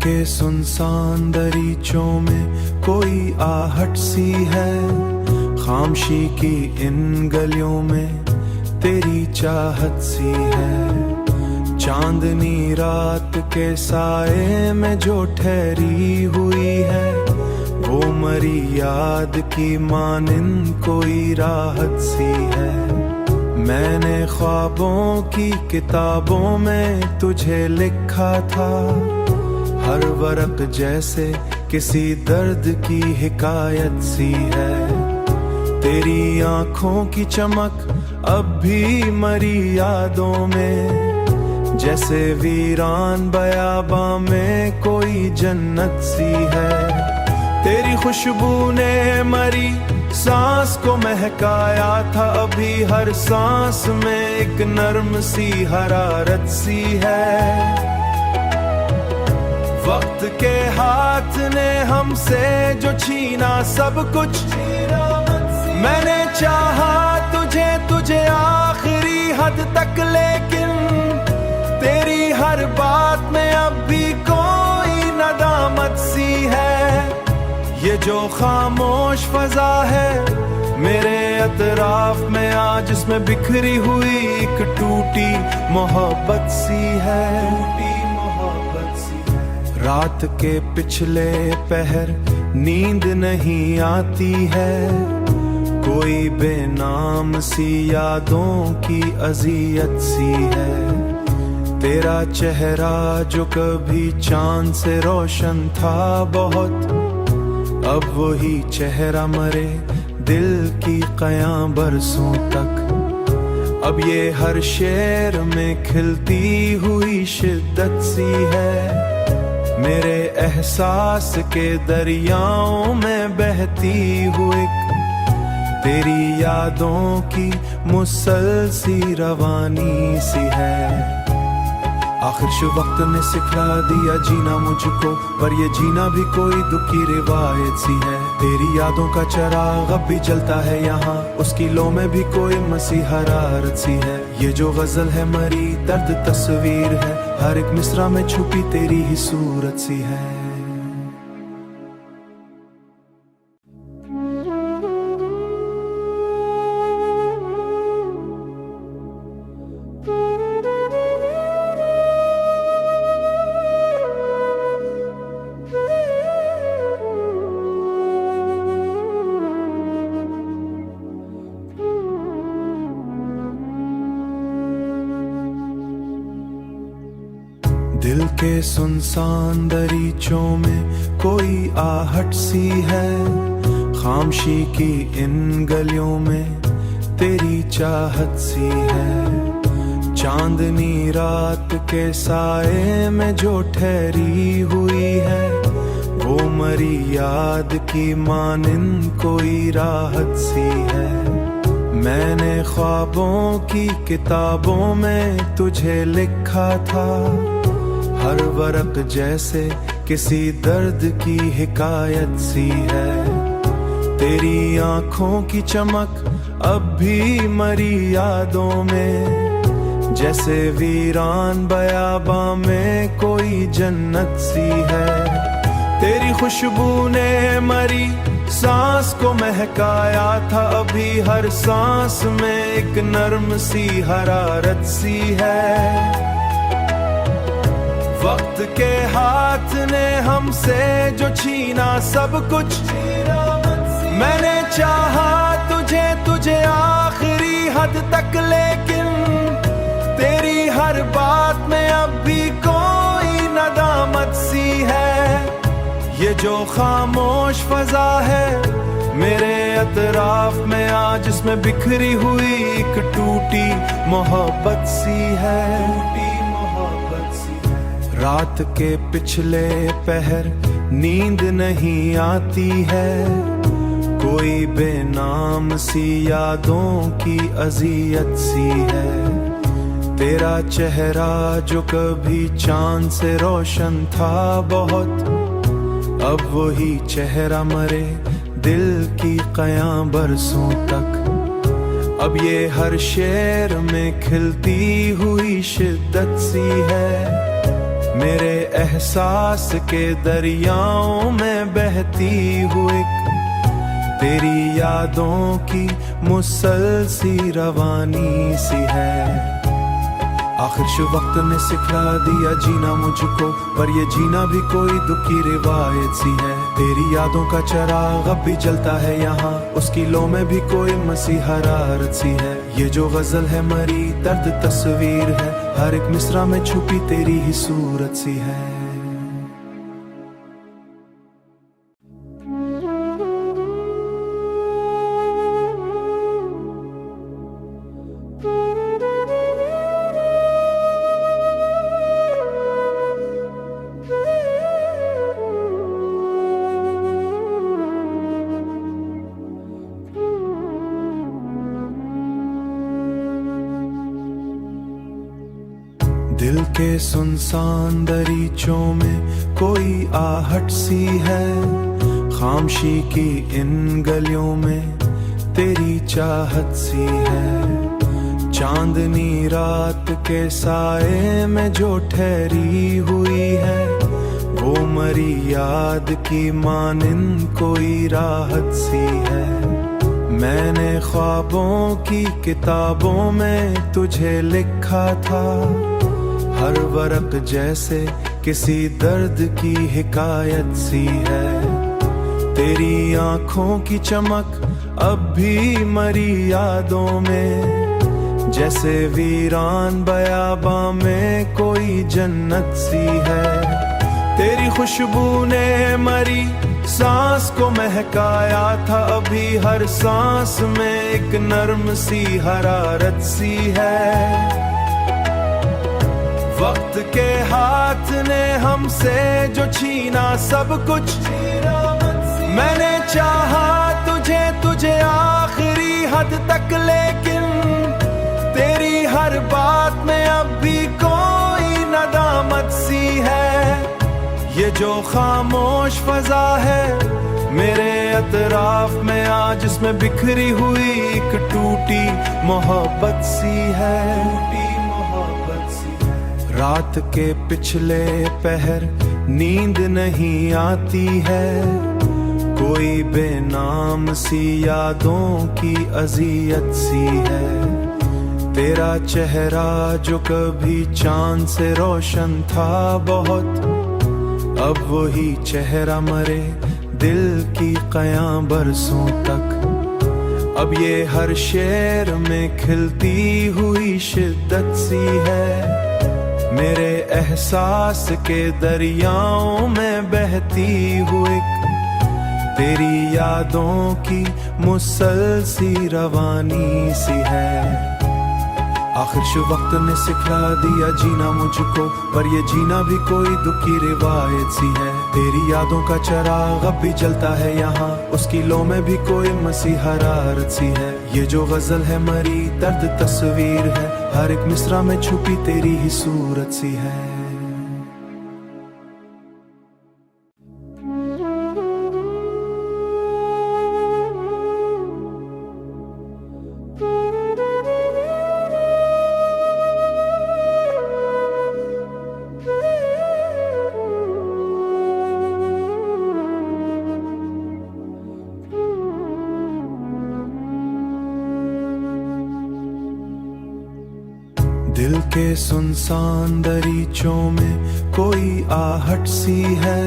के सुनसान दरीचों में कोई आहट सी है, खामशी की इन गलियों में तेरी चाहत सी है। चांदनी रात के साए में जो ठहरी हुई है, वो मरी याद की मानिंद कोई राहत सी है। मैंने ख्वाबों की किताबों में तुझे लिखा था, हर वरक जैसे किसी दर्द की हिकायत सी है। तेरी आंखों की चमक अब भी मरी यादों में, जैसे वीरान बयाबां में कोई जन्नत सी है। तेरी खुशबू ने मरी सांस को महकाया था, अभी हर सांस में एक नर्म सी हरारत सी है। वक्त के हाथ ने हमसे जो छीना सब कुछ, मैंने चाहा तुझे आखिरी हद तक, लेकिन तेरी हर बात में अब भी कोई नदामत सी है। ये जो खामोश फजा है मेरे अतराफ में आज, इसमें बिखरी हुई एक टूटी मोहब्बत सी है। रात के पिछले पहर नींद नहीं आती है, कोई बेनाम सी यादों की अजियत सी है। तेरा चेहरा जो कभी चांद से रोशन था बहुत, अब वही चेहरा मरे दिल की क़यां बरसों तक। अब ये हर शेर में खिलती हुई शिद्दत सी है, मेरे एहसास के दरियाओं में बहती हुई तेरी यादों की मुसलसी रवानी सी है। आखिर शो वक्त ने सिखला दिया जीना मुझको, पर ये जीना भी कोई दुख की रिवायत सी है। तेरी यादों का चराग अब भी जलता है यहाँ, उसकी लो में भी कोई मसी हरारत सी है। ये जो गजल है मरी दर्द तस्वीर है, हर एक मिसरा में छुपी तेरी ही सूरत सी है। दिल के सुनसान दरीचों में कोई आहट सी है, खामशी की इन गलियों में तेरी चाहत सी है। चांदनी रात के साए में जो ठहरी हुई है, वो मरी याद की मानिंद कोई राहत सी है। मैंने ख्वाबों की किताबों में तुझे लिखा था, हर वरक जैसे किसी दर्द की हिकायत सी है। तेरी आंखों की चमक अब भी मरी यादों में, जैसे वीरान बयाबां में कोई जन्नत सी है। तेरी खुशबू ने मरी सांस को महकाया था, अभी हर सांस में एक नर्म सी हरारत सी है। वक्त के हाथ ने हमसे जो छीना सब कुछ, मैंने चाहा तुझे आखिरी हद तक, लेकिन तेरी हर बात में अब भी कोई नदामत सी है। ये जो खामोश फजा है मेरे अतराफ में आज, इसमें बिखरी हुई एक टूटी मोहब्बत सी है। रात के पिछले पहर नींद नहीं आती है, कोई बेनाम सी यादों की अजियत सी है। तेरा चेहरा जो कभी चांद से रोशन था बहुत, अब वही चेहरा मरे दिल की क़यां बरसों तक। अब ये हर शेर में खिलती हुई शिद्दत सी है, मेरे एहसास के दरियाओं में बहती हुई तेरी यादों की मुसलसी रवानी सी है। आखिर शो वक्त ने सिखला दिया जीना मुझको, पर ये जीना भी कोई दुख की रिवायत सी है। तेरी यादों का चराग अब भी जलता है यहाँ, उसकी लो में भी कोई मसी हरारत सी है। ये जो गजल है मरी दर्द तस्वीर है, हर एक मिसरा में छुपी तेरी ही सूरत सी है। दिल के सुनसान दरीचों में कोई आहट सी है, खामोशी की इन गलियों में तेरी चाहत सी है। चांदनी रात के साए में जो ठहरी हुई है, वो मरी याद की मानिंद कोई राहत सी है। मैंने ख्वाबों की किताबों में तुझे लिखा था, हर वरक जैसे किसी दर्द की हिकायत सी है। तेरी आंखों की चमक अब भी मरी यादों में, जैसे वीरान बयाबा में कोई जन्नत सी है। तेरी खुशबू ने मरी सांस को महकाया था, अभी हर सांस में एक नर्म सी हरारत सी है। वक्त के हाथ ने हमसे जो छीना सब कुछ, मैंने चाहा तुझे आखिरी हद तक, लेकिन तेरी हर बात में अब भी कोई नदामत सी है। ये जो खामोश फजा है मेरे अतराफ में आज, इसमें बिखरी हुई एक टूटी मोहब्बत सी है। रात के पिछले पहर नींद नहीं आती है, कोई बेनाम सी यादों की अजियत सी है। तेरा चेहरा जो कभी चांद से रोशन था बहुत, अब वही चेहरा मरे दिल की क़यां बरसों तक। अब ये हर शेर में खिलती हुई शिद्दत सी है, मेरे एहसास के दरियाओं में बहती हुई तेरी यादों की मुसलसी रवानी सी है। आखिर शो वक्त ने सिखला दिया जीना मुझको, पर ये जीना भी कोई दुख की रिवायत सी है। तेरी यादों का चराग अब भी जलता है यहाँ, उसकी लो में भी कोई मसी हरारत सी है। ये जो गजल है मरी दर्द तस्वीर है, हर एक मिसरा में छुपी तेरी ही सूरत सी है। दिल के सुनसान दरीचों में कोई आहट सी है,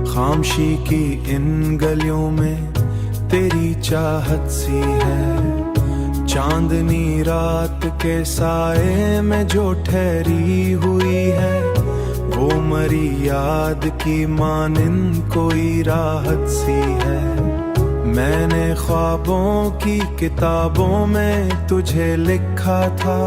खामोशी की इन गलियों में तेरी चाहत सी है। चांदनी रात के साए में जो ठहरी हुई है, वो मरी याद की मानिंद कोई राहत सी है। मैंने ख्वाबों की किताबों में तुझे लिखा था,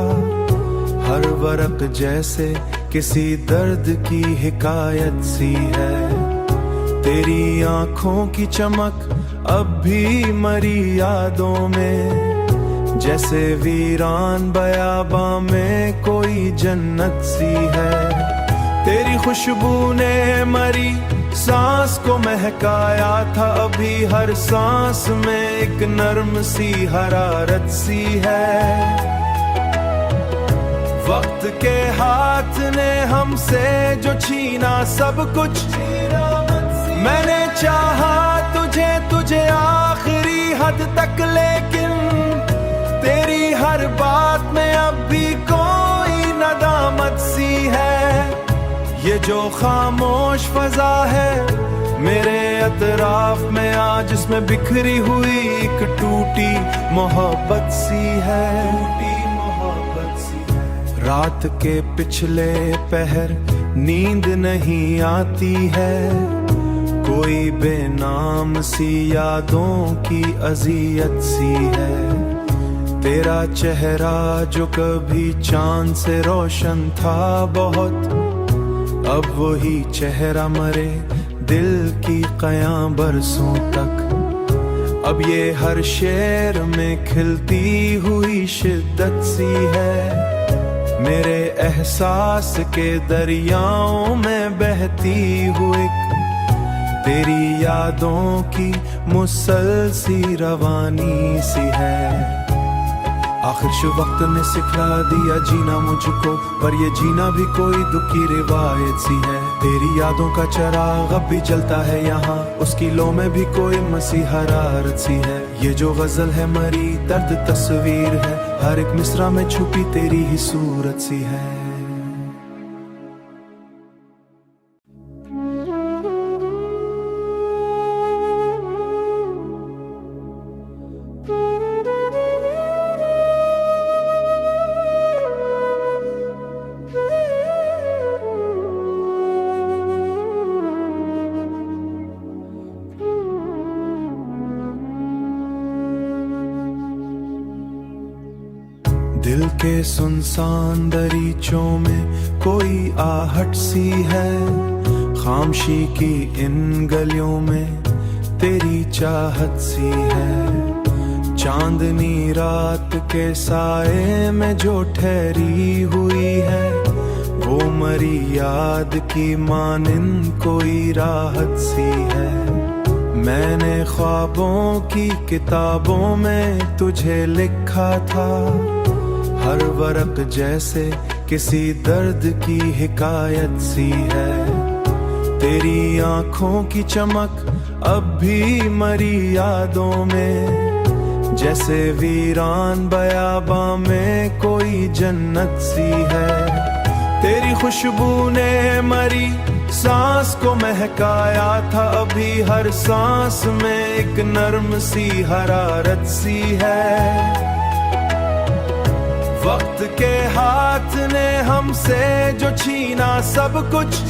हर वरक जैसे किसी दर्द की हिकायत सी है। तेरी आंखों की चमक अब भी मरी यादों में, जैसे वीरान बयाबा में कोई जन्नत सी है। तेरी खुशबू ने मरी सांस को महकाया था, अभी हर सांस में एक नर्म सी हरारत सी है। वक्त के हाथ ने हमसे जो छीना सब कुछ, मैंने चाहा तुझे तुझे आखिरी हद तक, लेकिन तेरी हर बात में अब भी कोई नदामत सी है। ये जो खामोश फजा है मेरे अतराफ में आज, इसमें बिखरी हुई एक टूटी मोहब्बत सी है। रात के पिछले पहर नींद नहीं आती है, कोई बेनाम सी यादों की अजियत सी है। तेरा चेहरा जो कभी चांद से रोशन था बहुत, अब वही चेहरा मरे दिल की क़यां बरसों तक। अब ये हर शेर में खिलती हुई शिद्दत सी है, मेरे एहसास के दरियाओं में बहती हुई तेरी यादों की मुसलसी रवानी सी है। आखिर शो वक्त ने सिखला दिया जीना मुझको, पर ये जीना भी कोई दुख की रिवायत सी है। तेरी यादों का चराग अब भी जलता है यहाँ, उसकी लो में भी कोई मसी हरारत सी है। ये जो गजल है मरी दर्द तस्वीर है, हर एक मिसरा में छुपी तेरी ही सूरत सी है। दिल के सुनसान दरीचों में कोई आहट सी है, खामोशी की इन गलियों में तेरी चाहत सी है। चांदनी रात के साए में जो ठहरी हुई है, वो मरी याद की मानिंद कोई राहत सी है। मैंने ख्वाबों की किताबों में तुझे लिखा था, हर वरक जैसे किसी दर्द की हिकायत सी है। तेरी आंखों की चमक अब भी मरी यादों में, जैसे वीरान बयाबां में कोई जन्नत सी है। तेरी खुशबू ने मरी सांस को महकाया था, अभी हर सांस में एक नर्म सी हरारत सी है। वक्त के हाथ ने हमसे जो छीना सब कुछ,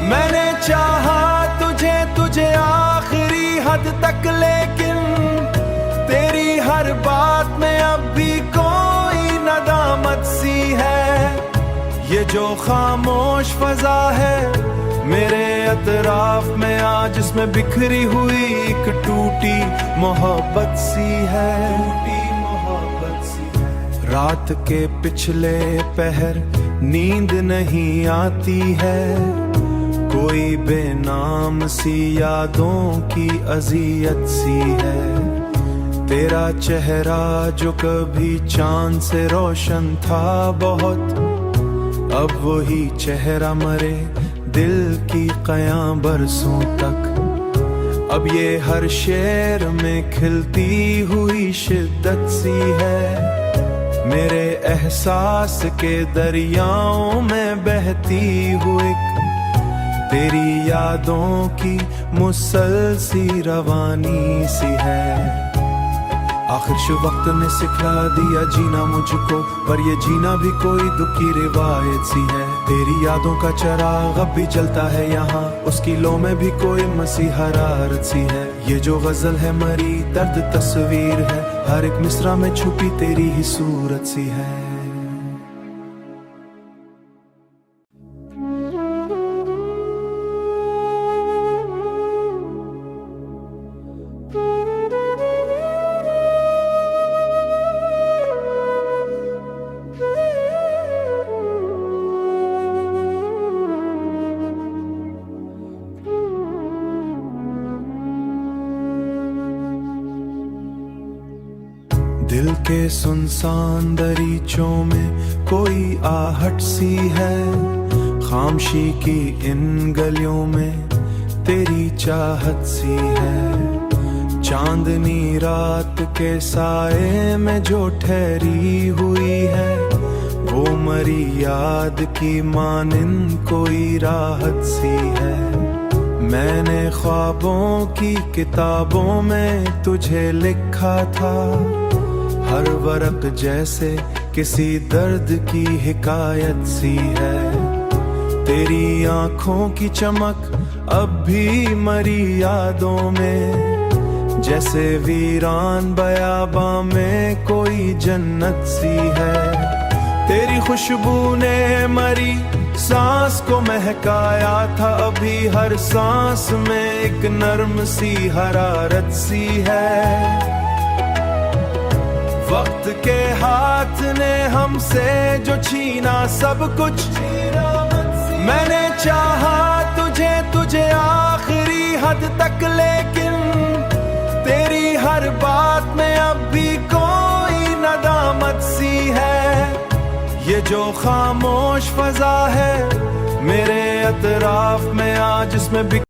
मैंने चाहा तुझे तुझे आखिरी हद तक, लेकिन तेरी हर बात में अब भी कोई नदामत सी है। ये जो खामोश फजा है मेरे अतराफ में आज, इसमें बिखरी हुई एक टूटी मोहब्बत सी है। रात के पिछले पहर नींद नहीं आती है, कोई बेनाम सी यादों की अजियत सी है। तेरा चेहरा जो कभी चांद से रोशन था बहुत, अब वही चेहरा मरे दिल की क़यां बरसों तक। अब ये हर शेर में खिलती हुई शिद्दत सी है, मेरे एहसास के दरियाओं में बहती हुई तेरी यादों की मुसलसी रवानी सी है। आखिर शो वक्त ने सिखला दिया जीना मुझको, पर ये जीना भी कोई दुख की रिवायत सी है। तेरी यादों का चराग अब भी जलता है यहाँ, उसकी लो में भी कोई मसी हरारत सी है। ये जो गजल है मरी दर्द तस्वीर है, हर एक मिसरा में छुपी तेरी ही सूरत सी है। दिल के सुनसान दरीचों में कोई आहट सी है, खामोशी की इन गलियों में तेरी चाहत सी है। चांदनी रात के साए में जो ठहरी हुई है, वो मरी याद की मानिंद कोई राहत सी है। मैंने ख्वाबों की किताबों में तुझे लिखा था, हर वरक जैसे किसी दर्द की हिकायत सी है। तेरी आंखों की चमक अब भी मरी यादों में, जैसे वीरान बयाबां में कोई जन्नत सी है। तेरी खुशबू ने मरी सांस को महकाया था, अभी हर सांस में एक नर्म सी हरारत सी है। वक्त के हाथ ने हमसे जो छीना सब कुछ, मैंने चाहा तुझे आखिरी हद तक, लेकिन तेरी हर बात में अब भी कोई नदामत सी है। ये जो खामोश फजा है मेरे अतराफ में आज, इसमें